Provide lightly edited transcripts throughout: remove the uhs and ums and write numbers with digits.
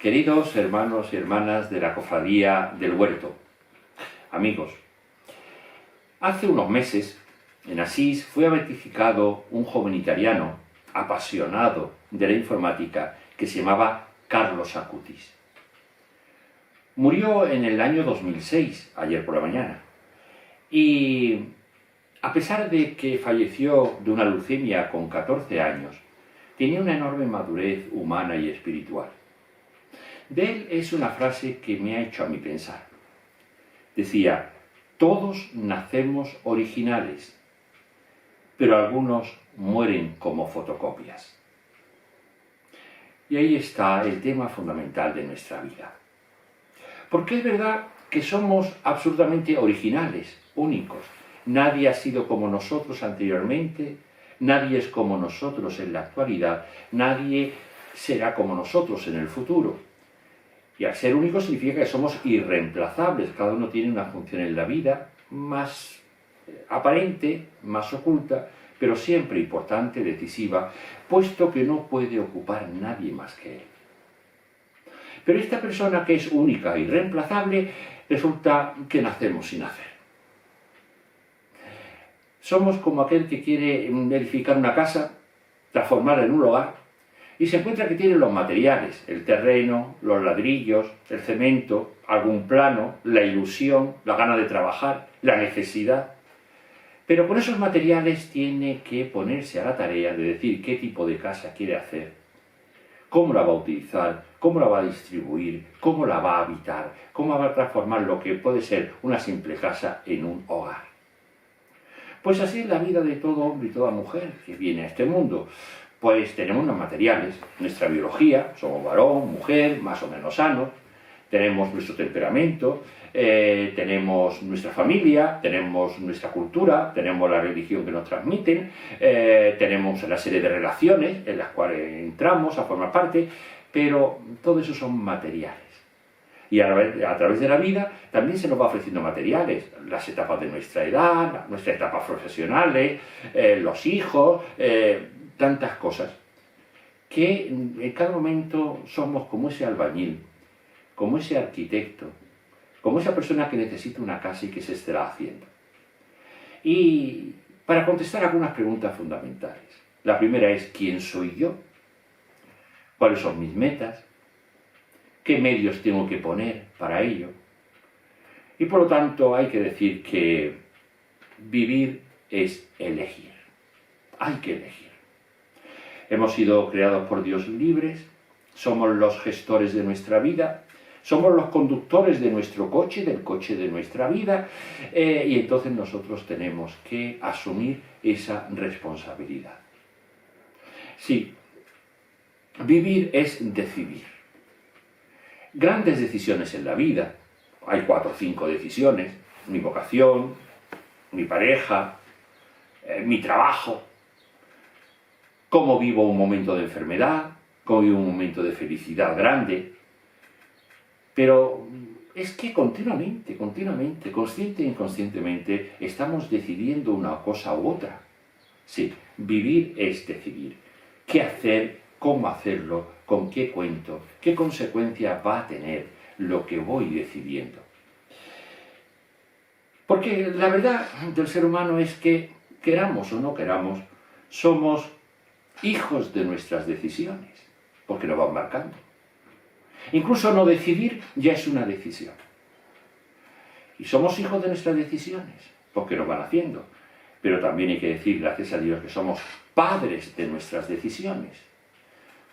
Queridos hermanos y hermanas de la Cofradía del Huerto, amigos, hace unos meses en Asís fue beatificado un joven italiano apasionado de la informática que se llamaba Carlos Acutis. Murió en el año 2006, ayer por la mañana, y a pesar de que falleció de una leucemia con 14 años, tenía una enorme madurez humana y espiritual. De él es una frase que me ha hecho a mí pensar. Decía, todos nacemos originales, pero algunos mueren como fotocopias. Y ahí está el tema fundamental de nuestra vida. Porque es verdad que somos absolutamente originales, únicos. Nadie ha sido como nosotros anteriormente, nadie es como nosotros en la actualidad, nadie será como nosotros en el futuro. Y al ser únicos significa que somos irreemplazables, cada uno tiene una función en la vida más aparente, más oculta, pero siempre importante, decisiva, puesto que no puede ocupar nadie más que él. Pero esta persona que es única e irreemplazable, resulta que nacemos sin hacer. Somos como aquel que quiere edificar una casa, transformarla en un hogar, y se encuentra que tiene los materiales, el terreno, los ladrillos, el cemento, algún plano, la ilusión, la gana de trabajar, la necesidad. Pero con esos materiales tiene que ponerse a la tarea de decir qué tipo de casa quiere hacer, cómo la va a utilizar, cómo la va a distribuir, cómo la va a habitar, cómo va a transformar lo que puede ser una simple casa en un hogar. Pues así es la vida de todo hombre y toda mujer que viene a este mundo. Pues tenemos los materiales, nuestra biología, somos varón, mujer, más o menos sanos, tenemos nuestro temperamento, tenemos nuestra familia, tenemos nuestra cultura, tenemos la religión que nos transmiten, tenemos una serie de relaciones en las cuales entramos a formar parte, pero todo eso son materiales. Y a través de la vida también se nos va ofreciendo materiales, las etapas de nuestra edad, nuestras etapas profesionales, los hijos, tantas cosas, que en cada momento somos como ese albañil, como ese arquitecto, como esa persona que necesita una casa y que se estará haciendo. Y para contestar algunas preguntas fundamentales. La primera es, ¿quién soy yo? ¿Cuáles son mis metas? ¿Qué medios tengo que poner para ello? Y por lo tanto hay que decir que vivir es elegir. Hay que elegir. Hemos sido creados por Dios libres, somos los gestores de nuestra vida, somos los conductores de nuestro coche, del coche de nuestra vida, y entonces nosotros tenemos que asumir esa responsabilidad. Sí, vivir es decidir. Grandes decisiones en la vida, hay 4 o 5 decisiones, mi vocación, mi pareja, mi trabajo, cómo vivo un momento de enfermedad, cómo vivo un momento de felicidad grande. Pero es que continuamente, consciente e inconscientemente, estamos decidiendo una cosa u otra. Sí, vivir es decidir. ¿Qué hacer? ¿Cómo hacerlo? ¿Con qué cuento? ¿Qué consecuencia va a tener lo que voy decidiendo? Porque la verdad del ser humano es que, queramos o no queramos, somos hijos de nuestras decisiones, porque nos van marcando. Incluso no decidir ya es una decisión. Y somos hijos de nuestras decisiones, porque nos van haciendo. Pero también hay que decir, gracias a Dios, que somos padres de nuestras decisiones.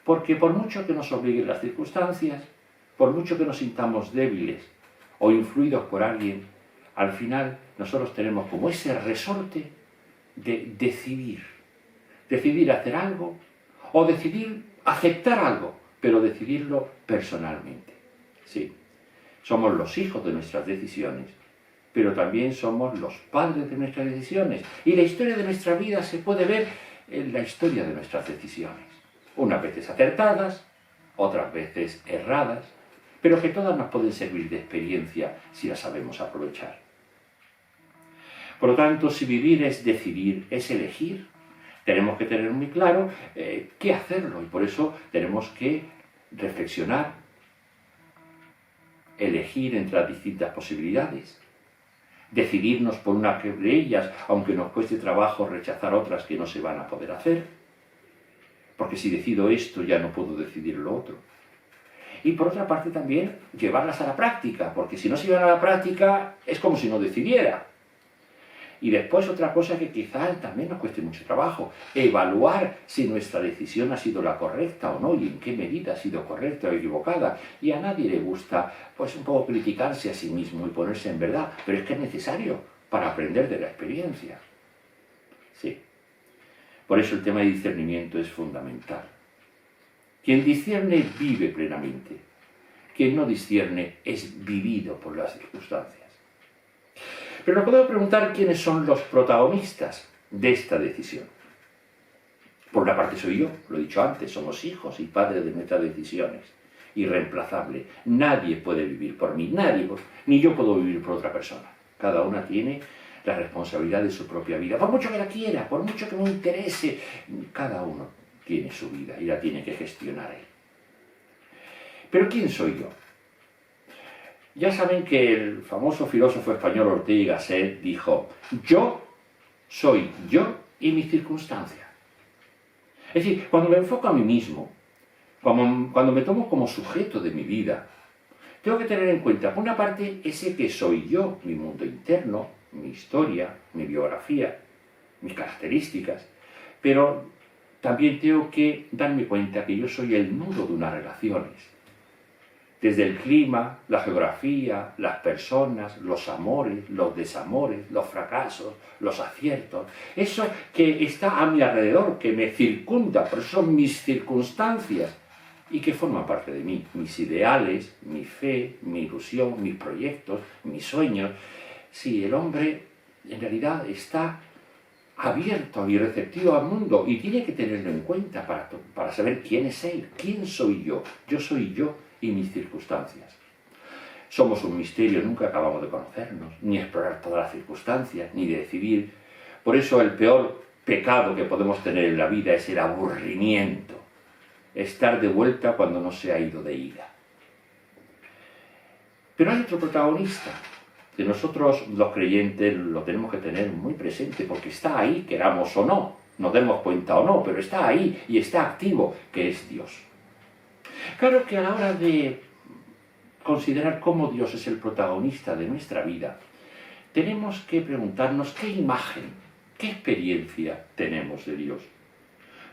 Porque por mucho que nos obliguen las circunstancias, por mucho que nos sintamos débiles o influidos por alguien, al final nosotros tenemos como ese resorte de decidir. Decidir hacer algo o decidir aceptar algo, pero decidirlo personalmente. Sí, somos los hijos de nuestras decisiones, pero también somos los padres de nuestras decisiones. Y la historia de nuestra vida se puede ver en la historia de nuestras decisiones. Unas veces acertadas, otras veces erradas, pero que todas nos pueden servir de experiencia si las sabemos aprovechar. Por lo tanto, si vivir es decidir, es elegir, tenemos que tener muy claro qué hacerlo, y por eso tenemos que reflexionar, elegir entre las distintas posibilidades, decidirnos por una de ellas, aunque nos cueste trabajo rechazar otras que no se van a poder hacer, porque si decido esto ya no puedo decidir lo otro. Y por otra parte también llevarlas a la práctica, porque si no se llevan a la práctica es como si no decidiera. Y después otra cosa que quizás también nos cueste mucho trabajo, evaluar si nuestra decisión ha sido la correcta o no y en qué medida ha sido correcta o equivocada. Y a nadie le gusta pues un poco criticarse a sí mismo y ponerse en verdad, pero es que es necesario para aprender de la experiencia. Sí. Por eso el tema de discernimiento es fundamental. Quien discierne vive plenamente. Quien no discierne es vivido por las circunstancias. Pero nos podemos preguntar quiénes son los protagonistas de esta decisión. Por una parte soy yo, lo he dicho antes, somos hijos y padres de nuestras decisiones. Irreemplazable. Nadie puede vivir por mí, ni yo puedo vivir por otra persona. Cada una tiene la responsabilidad de su propia vida. Por mucho que la quiera, por mucho que me interese, cada uno tiene su vida y la tiene que gestionar él. Pero ¿quién soy yo? Ya saben que el famoso filósofo español Ortega y Gasset dijo: yo soy yo y mis circunstancias. Es decir, cuando me enfoco a mí mismo, cuando me tomo como sujeto de mi vida, tengo que tener en cuenta, por una parte, ese que soy yo, mi mundo interno, mi historia, mi biografía, mis características, pero también tengo que darme cuenta que yo soy el nudo de unas relaciones. Desde el clima, la geografía, las personas, los amores, los desamores, los fracasos, los aciertos. Eso que está a mi alrededor, que me circunda, por eso son mis circunstancias y que forman parte de mí. Mis ideales, mi fe, mi ilusión, mis proyectos, mis sueños. Sí, el hombre en realidad está abierto y receptivo al mundo y tiene que tenerlo en cuenta para saber quién es él, quién soy yo. Yo soy yo y mis circunstancias. Somos un misterio, nunca acabamos de conocernos, ni explorar todas las circunstancias, ni de decidir. Por eso el peor pecado que podemos tener en la vida es el aburrimiento, estar de vuelta cuando no se ha ido de ida. Pero hay otro protagonista, que nosotros los creyentes lo tenemos que tener muy presente, porque está ahí, queramos o no, nos demos cuenta o no, pero está ahí y está activo, que es Dios. Claro que a la hora de considerar cómo Dios es el protagonista de nuestra vida, tenemos que preguntarnos qué imagen, qué experiencia tenemos de Dios.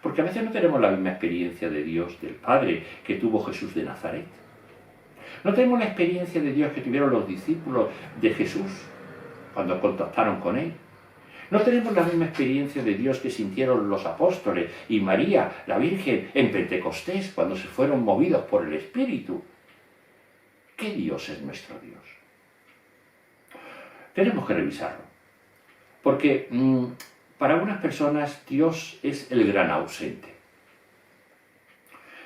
Porque a veces no tenemos la misma experiencia de Dios del Padre que tuvo Jesús de Nazaret. No tenemos la experiencia de Dios que tuvieron los discípulos de Jesús cuando contactaron con Él. No tenemos la misma experiencia de Dios que sintieron los apóstoles y María, la Virgen, en Pentecostés, cuando se fueron movidos por el Espíritu. ¿Qué Dios es nuestro Dios? Tenemos que revisarlo. Porque para algunas personas Dios es el gran ausente.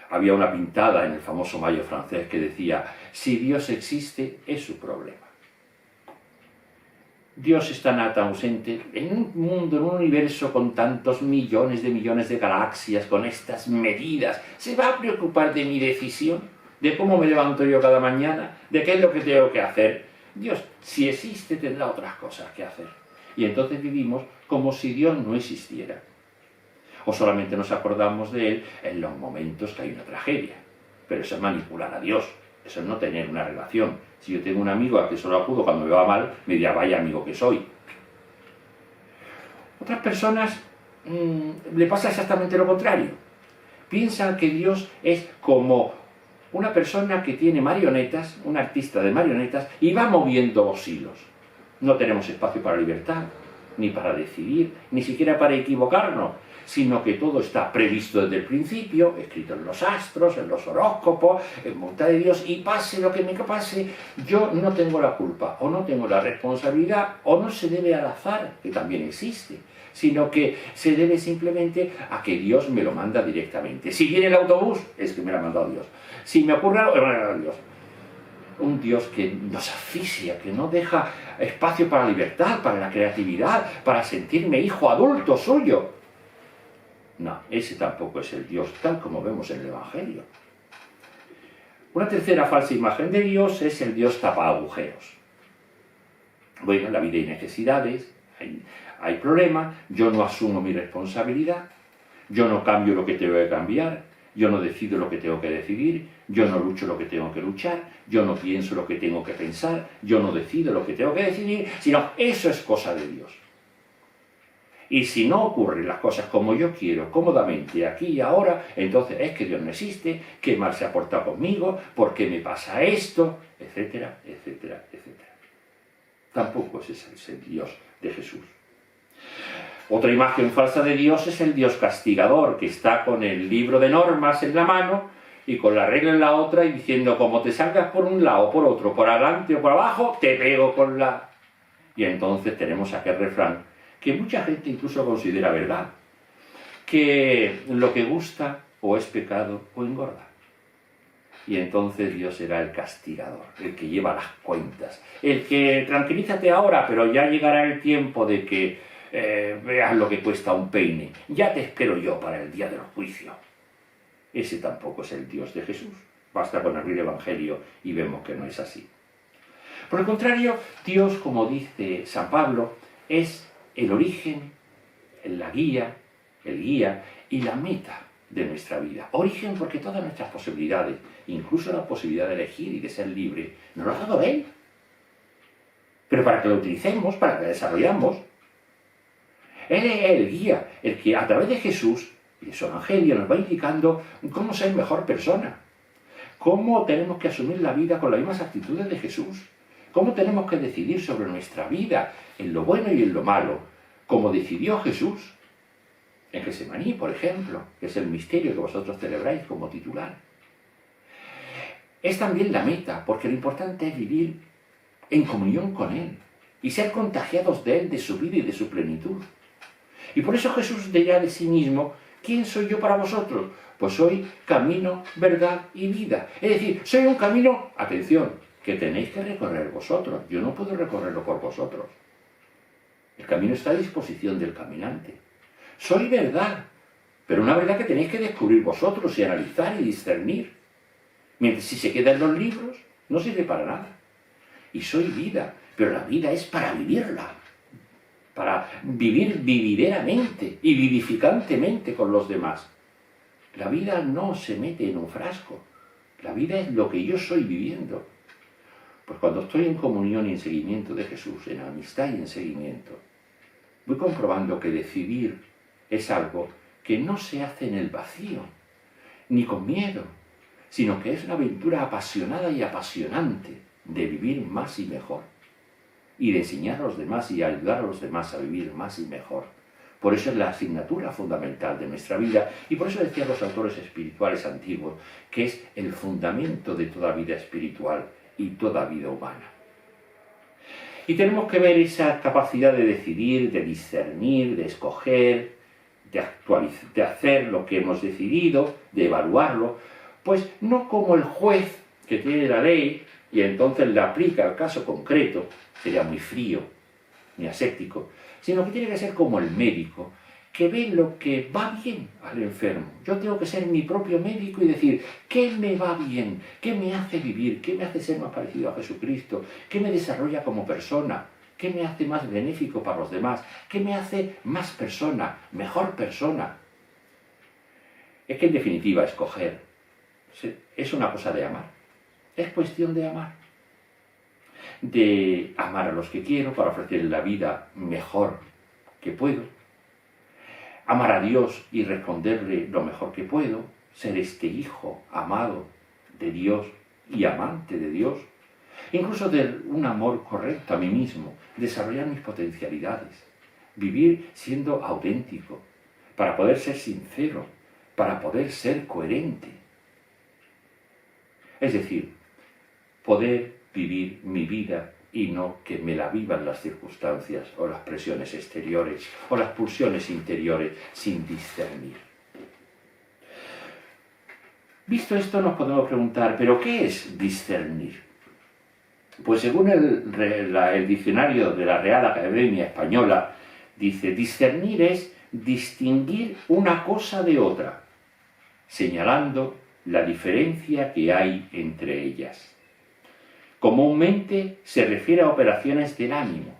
Había una pintada en el famoso Mayo francés que decía: si Dios existe, es su problema. Dios es tan ausente en un mundo, en un universo con tantos millones de galaxias, con estas medidas. ¿Se va a preocupar de mi decisión? ¿De cómo me levanto yo cada mañana? ¿De qué es lo que tengo que hacer? Dios, si existe, tendrá otras cosas que hacer. Y entonces vivimos como si Dios no existiera. O solamente nos acordamos de Él en los momentos que hay una tragedia. Pero eso es manipular a Dios. Eso es no tener una relación. Si yo tengo un amigo al que solo acudo cuando me va mal, me dirá: vaya amigo que soy. Otras personas le pasa exactamente lo contrario. Piensan que Dios es como una persona que tiene marionetas, un artista de marionetas, y va moviendo los hilos. No tenemos espacio para libertad, ni para decidir, ni siquiera para equivocarnos, sino que todo está previsto desde el principio, escrito en los astros, en los horóscopos, en voluntad de Dios, y pase lo que me pase, yo no tengo la culpa, o no tengo la responsabilidad, o no se debe al azar, que también existe, sino que se debe simplemente a que Dios me lo manda directamente. Si viene el autobús, es que me lo ha mandado Dios. Si me ocurre algo, me lo ha mandado Dios. Un Dios que nos asfixia, que no deja espacio para la libertad, para la creatividad, para sentirme hijo adulto suyo. No, ese tampoco es el Dios tal como vemos en el Evangelio. Una tercera falsa imagen de Dios es el Dios tapa agujeros. Bueno, en la vida hay necesidades, hay problemas, yo no asumo mi responsabilidad, yo no cambio lo que tengo que cambiar, yo no decido lo que tengo que decidir, yo no lucho lo que tengo que luchar, yo no pienso lo que tengo que pensar, yo no decido lo que tengo que decidir, sino eso es cosa de Dios. Y si no ocurren las cosas como yo quiero, cómodamente, aquí y ahora, entonces es que Dios no existe, que mal se ha portado conmigo, por qué me pasa esto, etcétera, etcétera, etcétera. Tampoco ese es el Dios de Jesús. Otra imagen falsa de Dios es el Dios castigador, que está con el libro de normas en la mano y con la regla en la otra y diciendo, como te salgas por un lado, por otro, por adelante o por abajo, te pego con la... Y entonces tenemos aquel refrán que mucha gente incluso considera verdad, que lo que gusta o es pecado o engorda. Y entonces Dios será el castigador, el que lleva las cuentas, el que tranquilízate ahora, pero ya llegará el tiempo de que veas lo que cuesta un peine, ya te espero yo para el día del juicio. Ese tampoco es el Dios de Jesús. Basta con abrir el Evangelio y vemos que no es así. Por el contrario, Dios, como dice San Pablo, es el origen, la guía, el guía y la meta de nuestra vida. Origen porque todas nuestras posibilidades, incluso la posibilidad de elegir y de ser libre, nos lo ha dado Él. Pero para que lo utilicemos, para que lo desarrollamos, Él es el guía, el que a través de Jesús y de su Evangelio nos va indicando cómo ser mejor persona, cómo tenemos que asumir la vida con las mismas actitudes de Jesús, cómo tenemos que decidir sobre nuestra vida en lo bueno y en lo malo, como decidió Jesús en Getsemaní, por ejemplo, que es el misterio que vosotros celebráis como titular. Es también la meta, porque lo importante es vivir en comunión con Él y ser contagiados de Él, de su vida y de su plenitud. Y por eso Jesús dirá de sí mismo, ¿quién soy yo para vosotros? Pues soy camino, verdad y vida. Es decir, soy un camino, atención, que tenéis que recorrer vosotros. Yo no puedo recorrerlo por vosotros. El camino está a disposición del caminante. Soy verdad, pero una verdad que tenéis que descubrir vosotros y analizar y discernir. Mientras si se queda en los libros, no sirve para nada. Y soy vida, pero la vida es para vivirla. Para vivir vivideramente y vivificantemente con los demás. La vida no se mete en un frasco. La vida es lo que yo soy viviendo. Pues cuando estoy en comunión y en seguimiento de Jesús, en amistad y en seguimiento, voy comprobando que decidir es algo que no se hace en el vacío, ni con miedo, sino que es una aventura apasionada y apasionante de vivir más y mejor, y de enseñar a los demás y ayudar a los demás a vivir más y mejor. Por eso es la asignatura fundamental de nuestra vida, y por eso decían los autores espirituales antiguos, que es el fundamento de toda vida espiritual y toda vida humana. Y tenemos que ver esa capacidad de decidir, de discernir, de escoger, de hacer lo que hemos decidido, de evaluarlo, pues no como el juez que tiene la ley y entonces la aplica al caso concreto, sería muy frío, ni aséptico, sino que tiene que ser como el médico, que ve lo que va bien al enfermo. Yo tengo que ser mi propio médico y decir, ¿qué me va bien? ¿Qué me hace vivir? ¿Qué me hace ser más parecido a Jesucristo? ¿Qué me desarrolla como persona? ¿Qué me hace más benéfico para los demás? ¿Qué me hace más persona, mejor persona? Es que en definitiva escoger es una cosa de amar. Es cuestión de amar. De amar a los que quiero para ofrecerles la vida mejor que puedo. Amar a Dios y responderle lo mejor que puedo. Ser este hijo amado de Dios y amante de Dios. Incluso de un amor correcto a mí mismo, desarrollar mis potencialidades, vivir siendo auténtico, para poder ser sincero, para poder ser coherente. Es decir, poder vivir mi vida y no que me la vivan las circunstancias o las presiones exteriores o las pulsiones interiores sin discernir. Visto esto nos podemos preguntar, ¿pero qué es discernir? Pues según el diccionario de la Real Academia Española, dice, discernir es distinguir una cosa de otra, señalando, la diferencia que hay entre ellas. Comúnmente se refiere a operaciones del ánimo.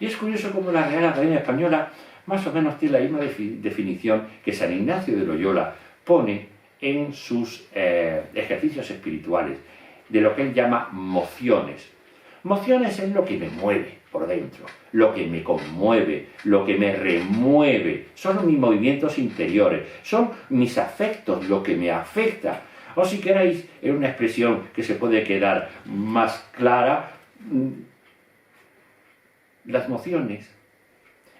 Y es curioso cómo la Real Academia Española más o menos tiene la misma definición que San Ignacio de Loyola pone en sus ejercicios espirituales, de lo que él llama mociones. Mociones es lo que me mueve por dentro, lo que me conmueve, lo que me remueve, son mis movimientos interiores, son mis afectos, lo que me afecta. O si queréis, en una expresión que se puede quedar más clara, las mociones,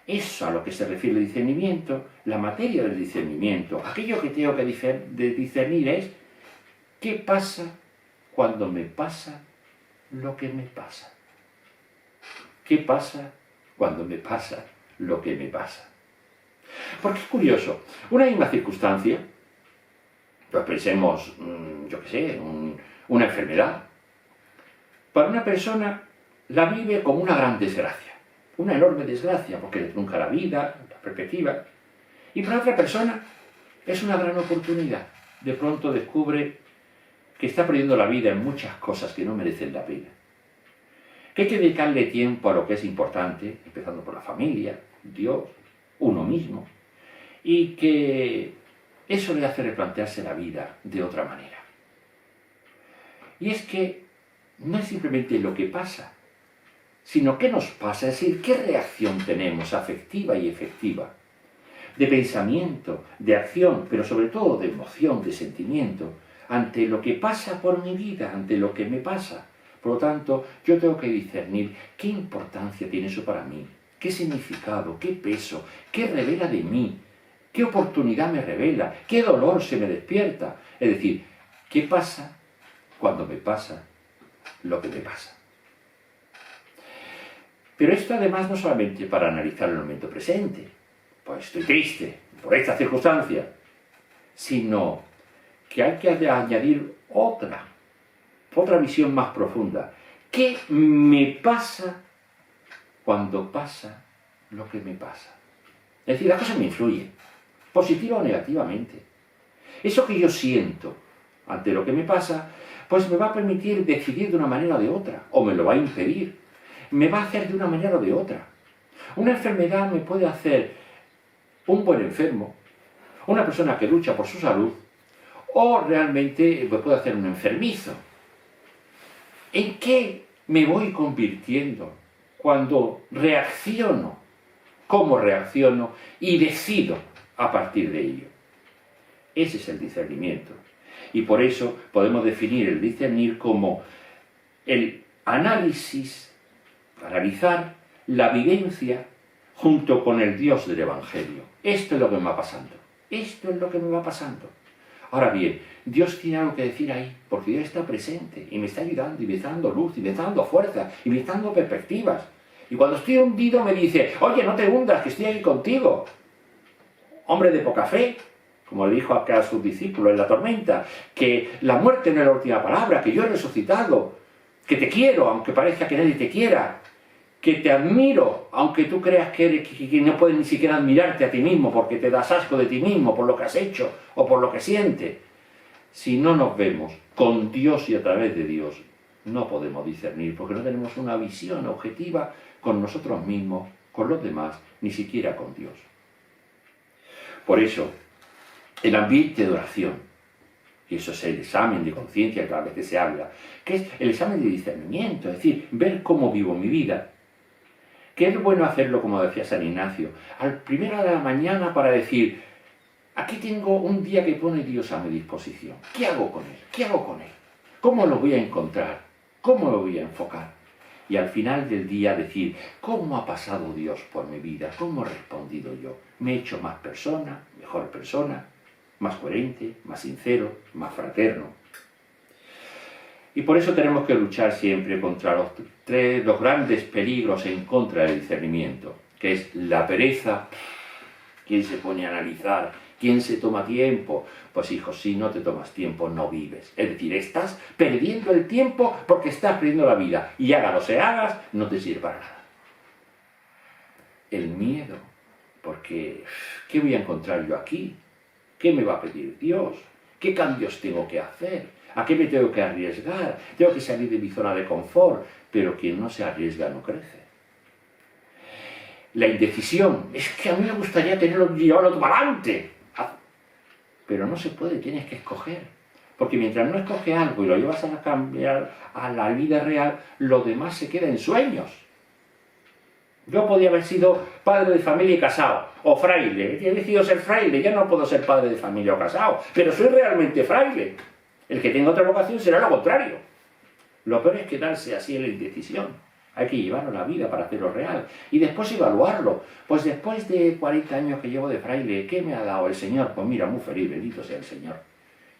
eso a lo que se refiere el discernimiento, la materia del discernimiento, aquello que tengo que discernir es qué pasa cuando me pasa lo que me pasa. ¿Qué pasa cuando me pasa lo que me pasa? Porque es curioso, una misma circunstancia, pues pensemos, yo qué sé, una enfermedad, para una persona la vive como una gran desgracia, una enorme desgracia, porque le trunca la vida, la perspectiva, y para otra persona es una gran oportunidad. De pronto descubre que está perdiendo la vida en muchas cosas que no merecen la pena. Que hay que dedicarle tiempo a lo que es importante, empezando por la familia, Dios, uno mismo, y que eso le hace replantearse la vida de otra manera. Y es que no es simplemente lo que pasa, sino qué nos pasa, es decir, qué reacción tenemos afectiva y efectiva, de pensamiento, de acción, pero sobre todo de emoción, de sentimiento, ante lo que pasa por mi vida, ante lo que me pasa. Por lo tanto, yo tengo que discernir qué importancia tiene eso para mí, qué significado, qué peso, qué revela de mí, qué oportunidad me revela, qué dolor se me despierta. Es decir, qué pasa cuando me pasa lo que me pasa. Pero esto además no solamente para analizar el momento presente, pues estoy triste por esta circunstancia, sino que hay que añadir otra visión más profunda. ¿Qué me pasa cuando pasa lo que me pasa? Es decir, las cosas me influyen, positiva o negativamente. Eso que yo siento ante lo que me pasa, pues me va a permitir decidir de una manera o de otra, o me lo va a impedir. Me va a hacer de una manera o de otra. Una enfermedad me puede hacer un buen enfermo, una persona que lucha por su salud, o realmente me puede hacer un enfermizo. ¿En qué me voy convirtiendo cuando reacciono? ¿Cómo reacciono? Y decido a partir de ello. Ese es el discernimiento. Y por eso podemos definir el discernir como el analizar la vivencia junto con el Dios del Evangelio. Esto es lo que me va pasando. Esto es lo que me va pasando. Ahora bien, Dios tiene algo que decir ahí, porque Dios está presente y me está ayudando y me está dando luz y me está dando fuerza y me está dando perspectivas. Y cuando estoy hundido me dice, oye, no te hundas, que estoy aquí contigo. Hombre de poca fe, como le dijo acá a sus discípulos en la tormenta, que la muerte no es la última palabra, que yo he resucitado, que te quiero, aunque parezca que nadie te quiera, que te admiro, aunque tú creas que no puedes ni siquiera admirarte a ti mismo porque te das asco de ti mismo por lo que has hecho o por lo que sientes. Si no nos vemos con Dios y a través de Dios, no podemos discernir porque no tenemos una visión objetiva con nosotros mismos, con los demás, ni siquiera con Dios. Por eso, el ambiente de oración, y eso es el examen de conciencia que a veces se habla, que es el examen de discernimiento, es decir, ver cómo vivo mi vida. Que es bueno hacerlo, como decía San Ignacio, al primero de la mañana para decir, aquí tengo un día que pone Dios a mi disposición. ¿Qué hago con él? ¿Qué hago con él? ¿Cómo lo voy a encontrar? ¿Cómo lo voy a enfocar? Y al final del día decir, ¿cómo ha pasado Dios por mi vida? ¿Cómo he respondido yo? ¿Me he hecho más persona, mejor persona, más coherente, más sincero, más fraterno? Y por eso tenemos que luchar siempre contra los grandes peligros en contra del discernimiento, que es la pereza. ¿Quién se pone a analizar? ¿Quién se toma tiempo? Pues hijo, si no te tomas tiempo, no vives. Es decir, estás perdiendo el tiempo porque estás perdiendo la vida. Y hágalo se hagas, no te sirve para nada. El miedo, porque ¿qué voy a encontrar yo aquí? ¿Qué me va a pedir Dios? ¿Qué cambios tengo que hacer? ¿A qué me tengo que arriesgar? Tengo que salir de mi zona de confort. Pero quien no se arriesga no crece. La indecisión. Es que a mí me gustaría llevarlo todo para adelante. Pero no se puede, tienes que escoger. Porque mientras no escoges algo y lo llevas a cambiar a la vida real, lo demás se queda en sueños. Yo podía haber sido padre de familia y casado, o fraile. He decidido ser fraile, ya no puedo ser padre de familia o casado, pero soy realmente fraile. El que tenga otra vocación será lo contrario. Lo peor es quedarse así en la indecisión. Hay que llevarlo a la vida para hacerlo real. Y después evaluarlo. Pues después de 40 años que llevo de fraile, ¿qué me ha dado el Señor? Pues mira, muy feliz, bendito sea el Señor.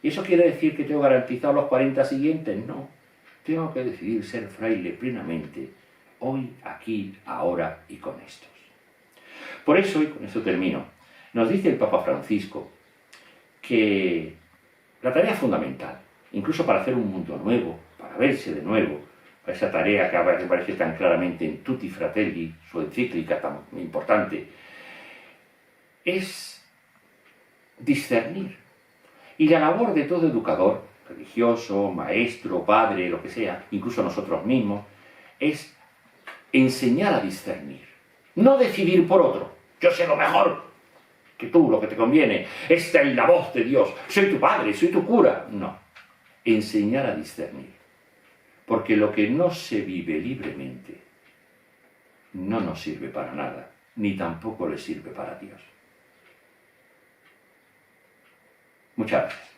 ¿Y eso quiere decir que tengo garantizado los 40 siguientes? No. Tengo que decidir ser fraile plenamente. Hoy, aquí, ahora y con estos. Por eso, y con esto termino, nos dice el Papa Francisco que la tarea fundamental, incluso para hacer un mundo nuevo, para verse de nuevo, esa tarea que aparece tan claramente en Tutti Fratelli, su encíclica tan importante, es discernir. Y la labor de todo educador, religioso, maestro, padre, lo que sea, incluso nosotros mismos, es enseñar a discernir. No decidir por otro. Yo sé lo mejor que tú, lo que te conviene. Esta es la voz de Dios. Soy tu padre, soy tu cura. No. Enseñar a discernir. Porque lo que no se vive libremente no nos sirve para nada, ni tampoco le sirve para Dios. Muchas gracias.